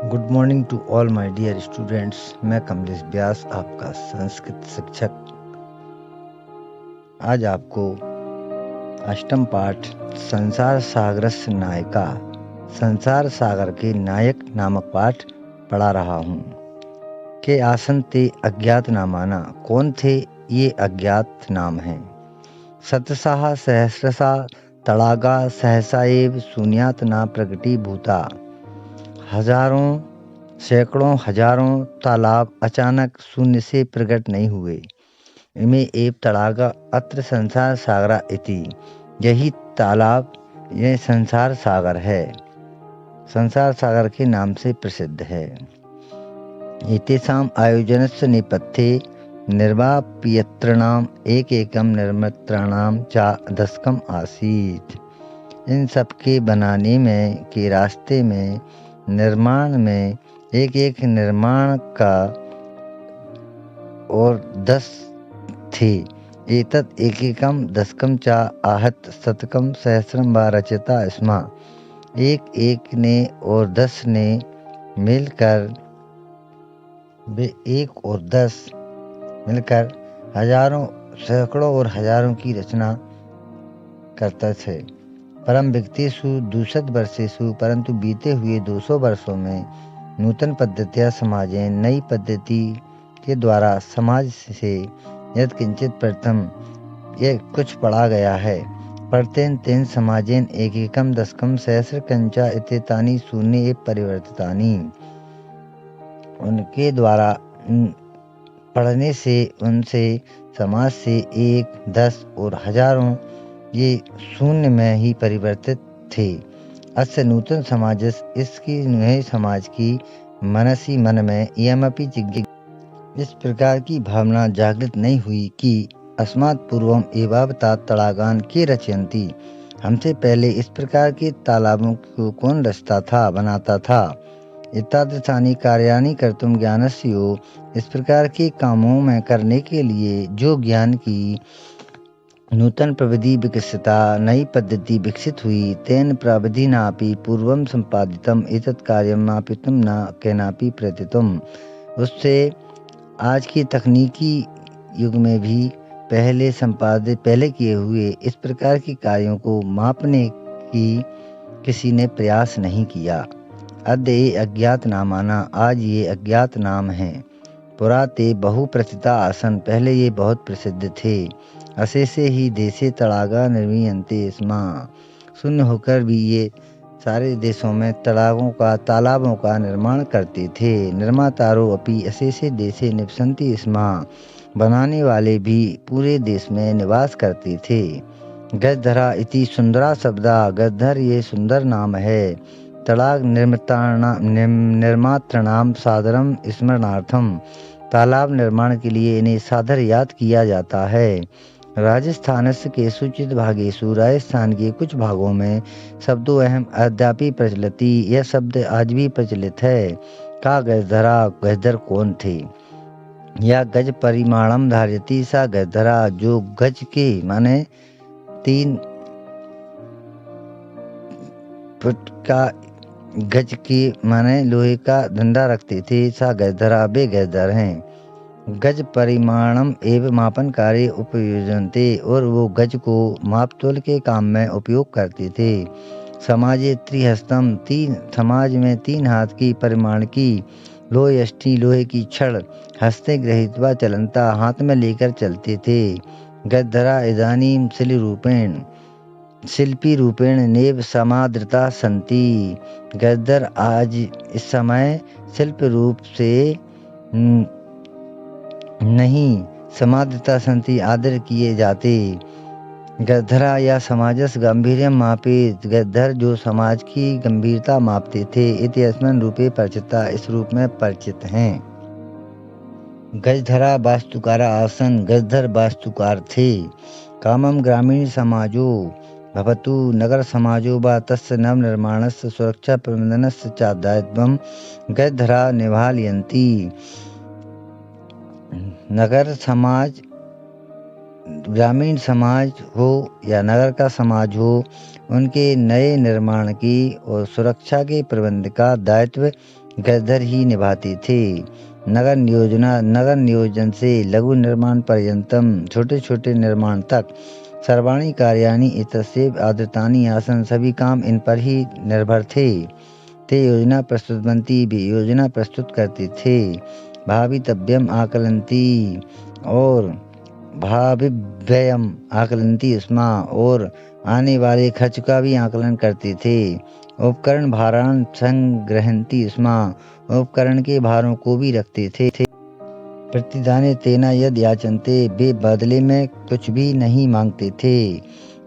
Good morning to all my dear students. मैं कमलेश व्यास आपका संस्कृत शिक्षक आज आपको अष्टम पाठ संसार सागरस्य नायिका संसार सागर के नायक नामक पाठ पढ़ा रहा हूँ। के आसन ते अज्ञात नामाना, कौन थे ये अज्ञात नाम हैं। सतसाह सहस्रसा तड़ागा सहसा एव शून्यात ना प्रगति भूता। हजारों सैकड़ों हजारों तालाब अचानक शून्य से प्रकट नहीं हुए। इमे एव तड़ागा अत्र संसार सागरा इति, यही तालाब यह संसार सागर है, संसार सागर के नाम से प्रसिद्ध है। एतेषाम् आयोजनस्य नेपथ्ये निर्वाप्यतॄणाम् एकैकं निर्मित्राणां च दशकम् आसीत्। इन सब के बनाने में के रास्ते में निर्माण में एक एक निर्माण का और 10 थे। एतत् एकैकं दशकं च आहत शतकं सहस्रं वा रचयता स्म। एक एक ने और 10 ने मिलकर वे 1 और 10 मिलकर हजारों सैकड़ों और हजारों की रचना करते थे। परम विगतेषु 200 वर्षेषु, परंतु बीते हुए 200 वर्षों में नूतन पद्धतिया समाजेन, नई पद्धति के द्वारा समाज से यद किंचित प्रथम ये कुछ पढ़ा गया है। प्रत्येन तेन समाजेन एकैकम दशकम सहस्र कंचा इत्येतानि शून्य एव परिवर्तितानि। उनके द्वारा पढ़ने से उनसे समाज से 1, 10 और हजारों ये शून्य में ही परिवर्तित थे। अस्य नूतन समाज, इसकी नए समाज की मनसी मन में इयमपि जिज्ञासा, इस प्रकार की भावना जागृत नहीं हुई कि अस्मात् पूर्वम एवावतात् तड़ागान के रचयन्ति, हमसे पहले इस प्रकार के तालाबों को कौन रचता था, बनाता था। एतादृशानि कार्याणि कर्तुं ज्ञानस्य यो, इस प्रकार के कामों में करने के लिए जो ज्ञान की नूतन प्रविधि विकसिता, नई पद्धति विकसित हुई। तेन प्रविधिनापि पूर्वं संपादितम् एतत् कार्यं मापितुं न केनापि प्रयतितुम्, उससे आज के तकनीकी युग में भी पहले किए हुए इस प्रकार के कार्यों को मापने की किसी ने प्रयास नहीं किया। अद्य ये अज्ञात नामाना, आज ये अज्ञात नाम हैं। पुरा ते बहु प्रथिता आसन, पहले ये बहुत प्रसिद्ध थे। अशेषे ही देशे तड़ागा निर्मीयन्ते स्म, शून्य होकर भी ये सारे देशों में तालाबों का निर्माण करते थे। निर्मातारो अपि अशेषे देशे निवसन्ति स्म, बनाने वाले भी पूरे देश में निवास करते थे। गजधरा इति सुंदरा शब्दा, गजधर ये सुंदर नाम है। तड़ाग निर्मातृणाम सादरम स्मरणार्थम, तालाब निर्माण के लिए इन्हें सादर याद किया जाता है। राजस्थानस्य केषुचित् भागेषु, राजस्थान के कुछ भागों में शब्दों अहम अद्यापि प्रचलति, यह शब्द आज भी प्रचलित है। का गजधरा, गजधर कौन थे। या गज परिमाणम धार्यति, सा गजधरा, जो गज के माने 3 फुट का, गज के माने लोहे का डंडा रखते थे, सा गजधरा, वे गजधर हैं। गज परिमाणम एवं मापन कार्य उपयोजनते, और वो गज को मापतोल के काम में उपयोग करते थे। समाजे त्रिहस्तम, 3 समाज में 3 हाथ की परिमाण की, लोहयष्टि लोहे की छड़, हस्ते गृहीत्वा चलंता, हाथ में लेकर चलते थे। गजधरा इदानीम शिल्पी रूपेण नेव समादृता संति, गजधर आज इस समय शिल्प रूप से नहीं समादृता संति, आदर किए जाते। गजधरा या समाजस गंभीर्यम मापेत, गजधर जो समाज की गंभीरता मापते थे। इति अस्मिन् रूपे परिचिता, इस रूप में परिचित हैं। गजधरा वास्तुकारा आसन, गजधर वास्तुकार थे। कामम ग्रामीण समाजो भवतु नगर समाजो वा तस्य नव निर्माणस्य सुरक्षा प्रबंधनस्य च दायित्वं गजधरा निभालयन्ति। नगर समाज, ग्रामीण समाज हो या नगर का समाज हो, उनके नए निर्माण की और सुरक्षा के प्रबंध का दायित्व गद्दर ही निभाते थे। नगर नियोजन से लघु निर्माण पर्यंतम, छोटे छोटे निर्माण तक, सर्वाणि कार्याणि इत्यस्यैव आदृतानि आसन्, सभी काम इन पर ही निर्भर थे। ते योजना प्रस्तुतवन्ति, वे योजना प्रस्तुत करते थे। भावितव्यम आकलन्ति और भाविव्ययम आकलन्ति स्म, और आने वाले खर्च का भी आकलन करते थे। उपकरण भारान संग्रहन्ति स्म, उपकरण के भारों को भी रखते थे। प्रतिदाने तेना यद याचन्ते, वे बदले में कुछ भी नहीं मांगते थे।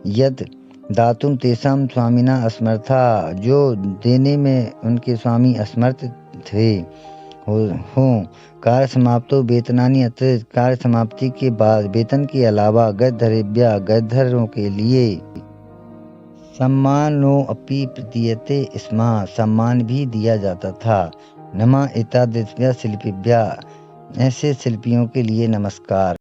यद दातुं तेषां स्वामिना असमर्था, जो देने में उनके स्वामी असमर्थ थे हों। कार्य समाप्तो वेतनानि अतिरिक्त, कार्य समाप्ति के बाद वेतन के अलावा गद्दरेभ्यः, गद्दरों के लिए सम्मानोऽपि प्रदीयते स्म, सम्मान भी दिया जाता था। नमः एतादृशेभ्यः शिल्पिभ्यः, ऐसे शिल्पियों के लिए नमस्कार।